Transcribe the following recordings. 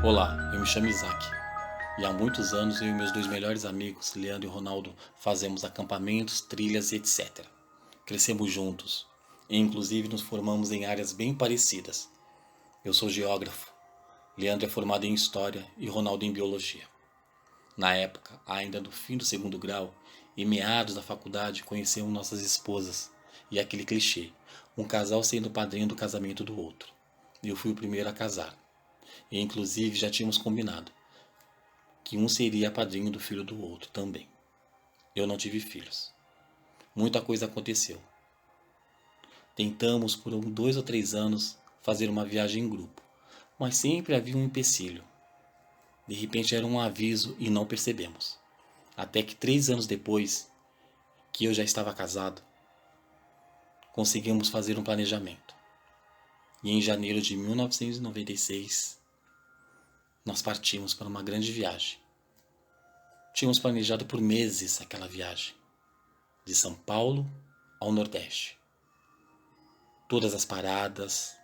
Olá, eu me chamo Isaac e há muitos anos eu e meus dois melhores amigos, Leandro e Ronaldo, fazemos acampamentos, trilhas e etc. Crescemos juntos e inclusive nos formamos em áreas bem parecidas. Eu sou geógrafo, Leandro é formado em História e Ronaldo em Biologia. Na época, ainda no fim do segundo grau e meados da faculdade, conhecemos nossas esposas e aquele clichê, um casal sendo padrinho do casamento do outro. Eu fui o primeiro a casar. E inclusive já tínhamos combinado que um seria padrinho do filho do outro também. Eu não tive filhos. Muita coisa aconteceu. Tentamos por 2 ou 3 anos fazer uma viagem em grupo, mas sempre havia um empecilho. De repente era um aviso e não percebemos. Até que 3 anos depois, que eu já estava casado, conseguimos fazer um planejamento. E em janeiro de 1996, nós partimos para uma grande viagem. Tínhamos planejado por meses aquela viagem, de São Paulo ao Nordeste. Todas as paradas,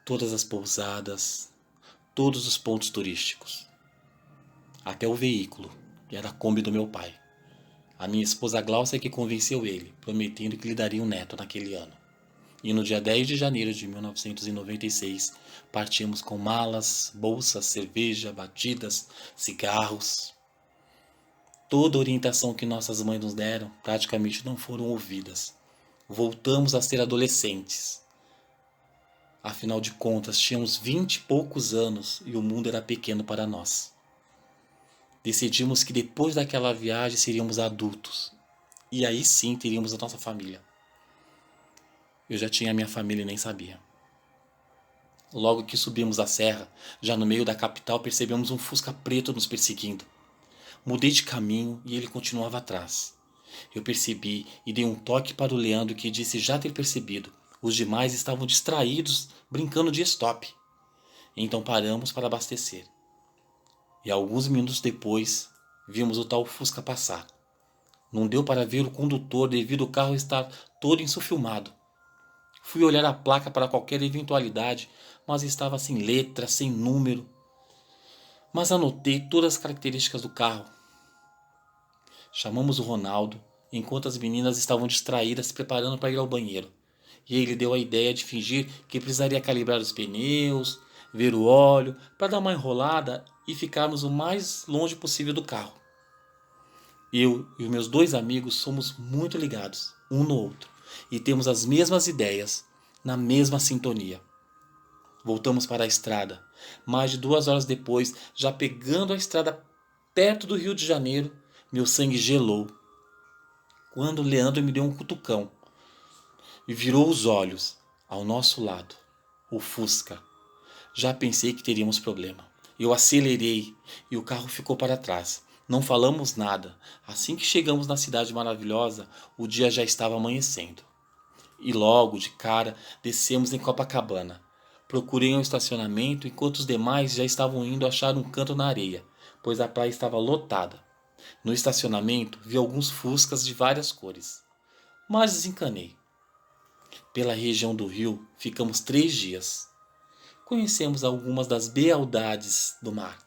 todas as pousadas, todos os pontos turísticos. Até o veículo, que era a Kombi do meu pai. A minha esposa Glaucia que convenceu ele, prometendo que lhe daria um neto naquele ano. E no dia 10 de janeiro de 1996, partimos com malas, bolsas, cerveja, batidas, cigarros. Toda a orientação que nossas mães nos deram praticamente não foram ouvidas. Voltamos a ser adolescentes. Afinal de contas, tínhamos 20 e poucos anos e o mundo era pequeno para nós. Decidimos que depois daquela viagem seríamos adultos. E aí sim teríamos a nossa família. Eu já tinha a minha família e nem sabia. Logo que subimos a serra, já no meio da capital, percebemos um Fusca preto nos perseguindo. Mudei de caminho e ele continuava atrás. Eu percebi e dei um toque para o Leandro que disse já ter percebido. Os demais estavam distraídos, brincando de stop. Então paramos para abastecer. E alguns minutos depois, vimos o tal Fusca passar. Não deu para ver o condutor devido ao carro estar todo ensufilmado. Fui olhar a placa para qualquer eventualidade, mas estava sem letra, sem número. Mas anotei todas as características do carro. Chamamos o Ronaldo, enquanto as meninas estavam distraídas se preparando para ir ao banheiro. E ele deu a ideia de fingir que precisaria calibrar os pneus, ver o óleo, para dar uma enrolada e ficarmos o mais longe possível do carro. Eu e os meus dois amigos somos muito ligados, um no outro, e temos as mesmas ideias, na mesma sintonia. Voltamos para a estrada. Mais de 2 horas depois, já pegando a estrada perto do Rio de Janeiro, meu sangue gelou. Quando Leandro me deu um cutucão e virou os olhos ao nosso lado, o Fusca. Já pensei que teríamos problema. Eu acelerei e o carro ficou para trás. Não falamos nada. Assim que chegamos na cidade maravilhosa, o dia já estava amanhecendo. E logo, de cara, descemos em Copacabana. Procurei um estacionamento enquanto os demais já estavam indo achar um canto na areia, pois a praia estava lotada. No estacionamento, vi alguns Fuscas de várias cores, mas desencanei. Pela região do Rio, ficamos 3 dias. Conhecemos algumas das beldades do mar.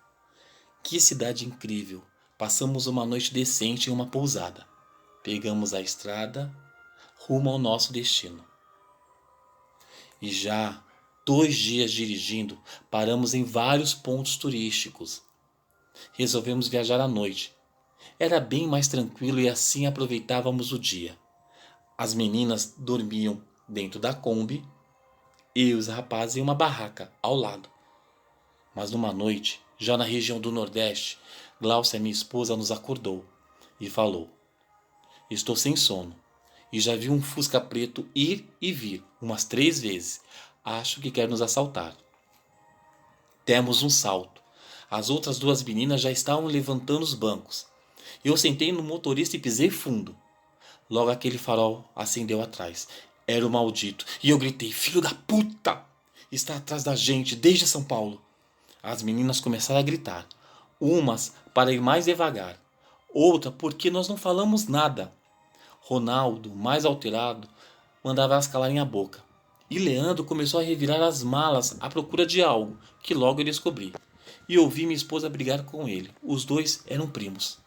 Que cidade incrível! Passamos uma noite decente em uma pousada. Pegamos a estrada rumo ao nosso destino. E já 2 dias dirigindo, paramos em vários pontos turísticos. Resolvemos viajar à noite. Era bem mais tranquilo e assim aproveitávamos o dia. As meninas dormiam dentro da Kombi e os rapazes em uma barraca ao lado. Mas numa noite, já na região do Nordeste, Glaucia, minha esposa, nos acordou e falou: estou sem sono e já vi um Fusca preto ir e vir umas 3 vezes. Acho que quer nos assaltar. Demos um salto. As outras duas meninas já estavam levantando os bancos. Eu sentei no motorista e pisei fundo. Logo aquele farol acendeu atrás. Era o maldito. E eu gritei: filho da puta! Está atrás da gente desde São Paulo. As meninas começaram a gritar. Umas para ir mais devagar. Outra porque nós não falamos nada. Ronaldo, mais alterado, mandava elas calarem a boca. E Leandro começou a revirar as malas à procura de algo, que logo eu descobri. E ouvi minha esposa brigar com ele. Os dois eram primos.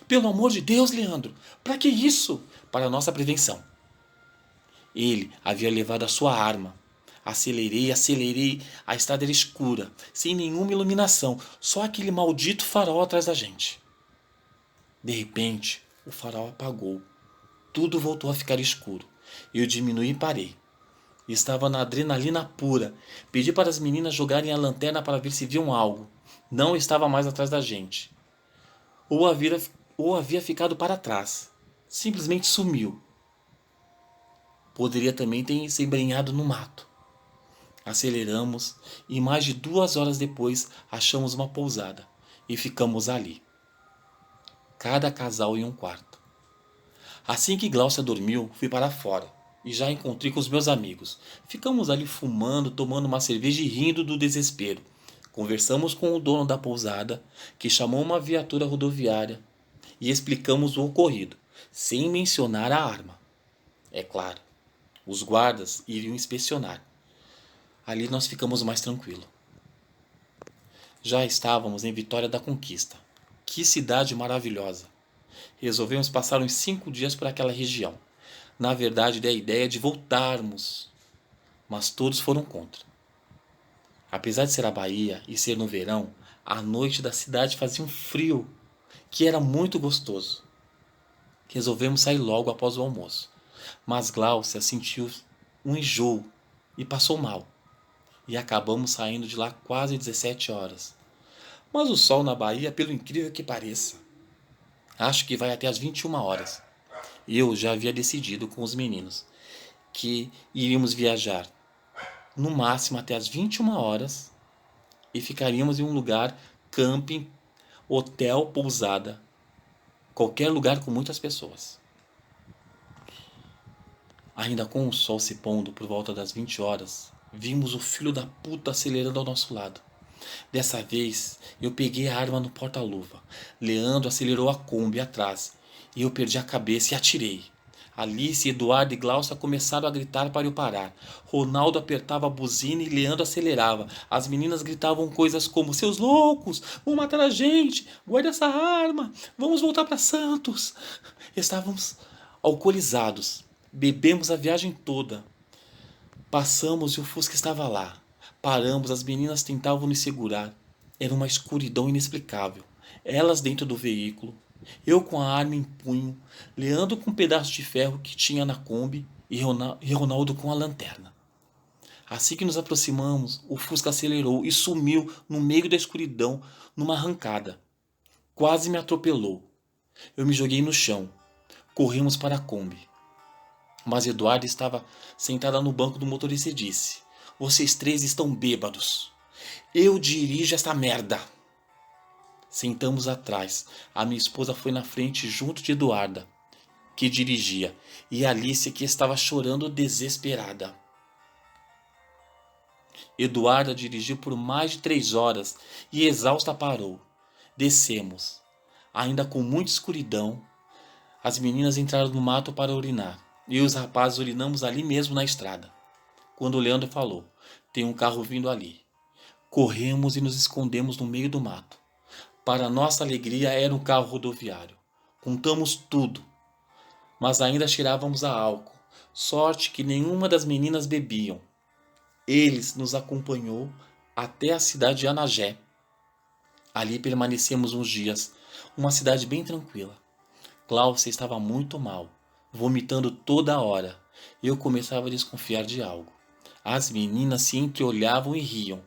Pelo amor de Deus, Leandro, para que isso? Para nossa prevenção. Ele havia levado a sua arma. Acelerei, a estrada era escura, sem nenhuma iluminação, só aquele maldito farol atrás da gente. De repente, o farol apagou. Tudo voltou a ficar escuro. Eu diminui e parei. Estava na adrenalina pura. Pedi para as meninas jogarem a lanterna para ver se viam algo. Não estava mais atrás da gente. Ou havia ficado para trás. Simplesmente sumiu. Poderia também ter se embrenhado no mato. Aceleramos e mais de 2 horas depois achamos uma pousada e ficamos ali. Cada casal em um quarto. Assim que Gláucia dormiu, fui para fora e já encontrei com os meus amigos. Ficamos ali fumando, tomando uma cerveja e rindo do desespero. Conversamos com o dono da pousada, que chamou uma viatura rodoviária, e explicamos o ocorrido, sem mencionar a arma. É claro, os guardas iriam inspecionar. Ali nós ficamos mais tranquilos. Já estávamos em Vitória da Conquista. Que cidade maravilhosa! Resolvemos passar uns 5 dias por aquela região. Na verdade, dei a ideia de voltarmos, mas todos foram contra. Apesar de ser a Bahia e ser no verão, à noite da cidade fazia um frio, que era muito gostoso. Resolvemos sair logo após o almoço, mas Gláucia sentiu um enjoo e passou mal, e acabamos saindo de lá quase 17 horas. Mas o sol na Bahia, pelo incrível que pareça, acho que vai até às 21 horas. Eu já havia decidido com os meninos que iríamos viajar no máximo até às 21 horas e ficaríamos em um lugar, camping, hotel, pousada, qualquer lugar com muitas pessoas. Ainda com o sol se pondo por volta das 20 horas, vimos o filho da puta acelerando ao nosso lado. Dessa vez, eu peguei a arma no porta-luva. Leandro acelerou a Kombi atrás e eu perdi a cabeça e atirei. Alice, Eduardo e Gláucia começaram a gritar para eu parar. Ronaldo apertava a buzina e Leandro acelerava. As meninas gritavam coisas como: seus loucos, vão matar a gente, guarda essa arma, vamos voltar para Santos. Estávamos alcoolizados. Bebemos a viagem toda. Passamos e o Fusca estava lá. Paramos, as meninas tentavam nos segurar. Era uma escuridão inexplicável. Elas dentro do veículo, eu com a arma em punho, Leandro com um pedaço de ferro que tinha na Kombi e Ronaldo com a lanterna. Assim que nos aproximamos, o Fusca acelerou e sumiu no meio da escuridão numa arrancada. Quase me atropelou. Eu me joguei no chão. Corremos para a Kombi. Mas Eduardo estava sentada no banco do motorista e disse: vocês três estão bêbados. Eu dirijo esta merda. Sentamos atrás. A minha esposa foi na frente junto de Eduarda, que dirigia, e Alice, que estava chorando desesperada. Eduarda dirigiu por mais de 3 horas e exausta parou. Descemos. Ainda com muita escuridão, as meninas entraram no mato para urinar. E os rapazes urinamos ali mesmo na estrada. Quando o Leandro falou: tem um carro vindo ali. Corremos e nos escondemos no meio do mato. Para nossa alegria, era um carro rodoviário. Contamos tudo, mas ainda cheirávamos a álcool. Sorte que nenhuma das meninas bebiam. Eles nos acompanhou até a cidade de Anagé. Ali permanecemos uns dias, uma cidade bem tranquila. Gláucia estava muito mal, vomitando toda hora. Eu começava a desconfiar de algo. As meninas se entreolhavam e riam,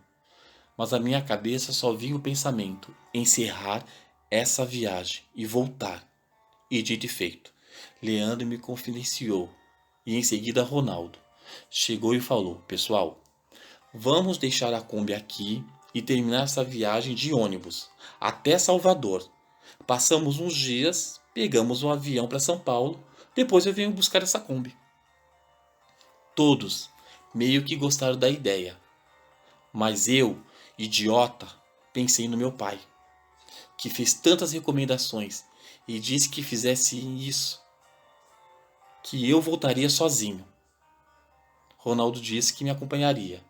mas a minha cabeça só vinha o pensamento: encerrar essa viagem e voltar. E dito e feito, Leandro me confidenciou, e em seguida Ronaldo chegou e falou: pessoal, vamos deixar a Kombi aqui e terminar essa viagem de ônibus até Salvador. Passamos uns dias, pegamos um avião para São Paulo, depois eu venho buscar essa Kombi. Todos meio que gostaram da ideia, mas eu, idiota, pensei no meu pai, que fez tantas recomendações e disse que fizesse isso, que eu voltaria sozinho. Ronaldo disse que me acompanharia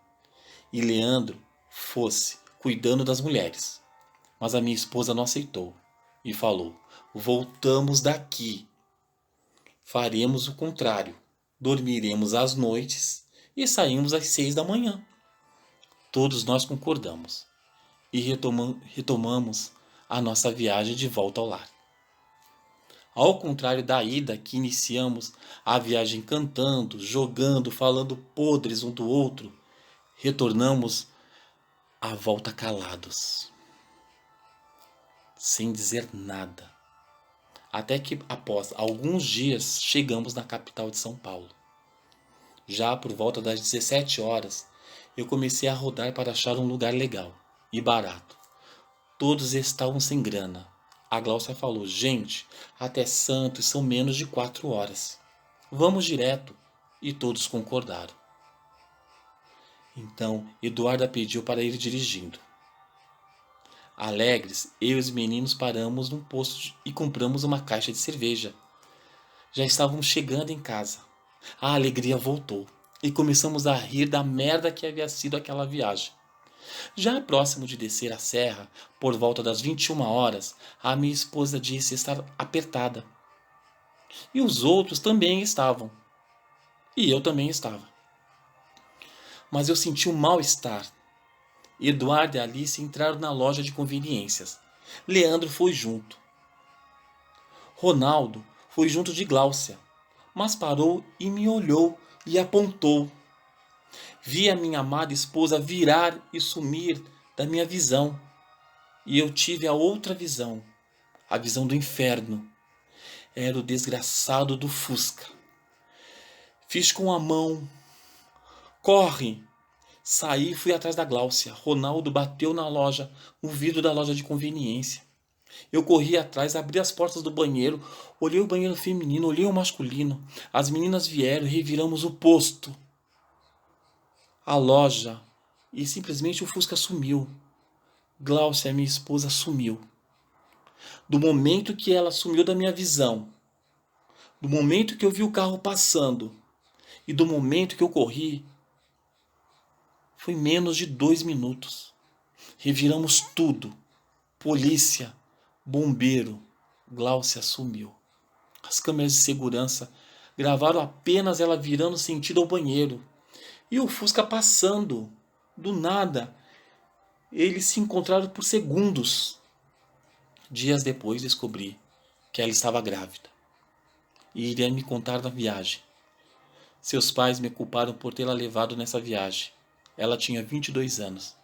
e Leandro fosse cuidando das mulheres. Mas a minha esposa não aceitou e falou: voltamos daqui. Faremos o contrário. Dormiremos às noites e saímos às 6 da manhã. Todos nós concordamos e retomamos a nossa viagem de volta ao lar. Ao contrário da ida, que iniciamos a viagem cantando, jogando, falando podres um do outro, retornamos à volta calados, sem dizer nada. Até que, após alguns dias, chegamos na capital de São Paulo. Já por volta das 17 horas, eu comecei a rodar para achar um lugar legal e barato. Todos estavam sem grana. A Gláucia falou: gente, até Santos são menos de 4 horas. Vamos direto. E todos concordaram. Então, Eduarda pediu para ir dirigindo. Alegres, eu e os meninos paramos num posto e compramos uma caixa de cerveja. Já estávamos chegando em casa. A alegria voltou e começamos a rir da merda que havia sido aquela viagem. Já próximo de descer a serra, por volta das 21 horas, a minha esposa disse estar apertada. E os outros também estavam. E eu também estava. Mas eu senti um mal-estar. Eduardo e Alice entraram na loja de conveniências. Leandro foi junto. Ronaldo foi junto de Gláucia, mas parou e me olhou e apontou. Vi a minha amada esposa virar e sumir da minha visão. E eu tive a outra visão, a visão do inferno. Era o desgraçado do Fusca. Fiz com a mão. Corre! Saí e fui atrás da Gláucia. Ronaldo bateu na loja, no vidro da loja de conveniência. Eu corri atrás, abri as portas do banheiro, olhei o banheiro feminino, olhei o masculino. As meninas vieram e reviramos o posto. A loja. E simplesmente o Fusca sumiu. Gláucia, minha esposa, sumiu. Do momento que ela sumiu da minha visão, do momento que eu vi o carro passando e do momento que eu corri, foi menos de 2 minutos. Reviramos tudo. Polícia, bombeiro, Gláucia sumiu. As câmeras de segurança gravaram apenas ela virando sentido ao banheiro. E o Fusca passando. Do nada, eles se encontraram por segundos. Dias depois descobri que ela estava grávida e iria me contar na viagem. Seus pais me culparam por tê-la levado nessa viagem. Ela tinha 22 anos.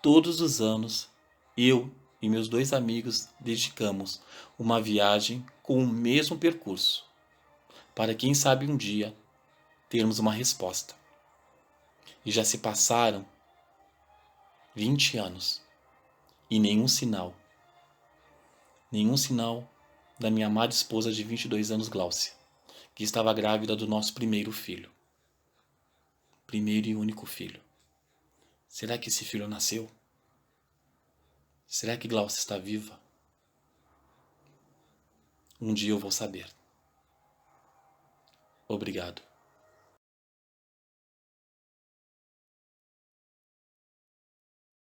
Todos os anos, eu e meus 2 amigos dedicamos uma viagem com o mesmo percurso, para quem sabe um dia termos uma resposta. E já se passaram 20 anos e nenhum sinal da minha amada esposa de 22 anos, Gláucia, que estava grávida do nosso primeiro filho. Primeiro e único filho. Será que esse filho nasceu? Será que Gláucia está viva? Um dia eu vou saber. Obrigado.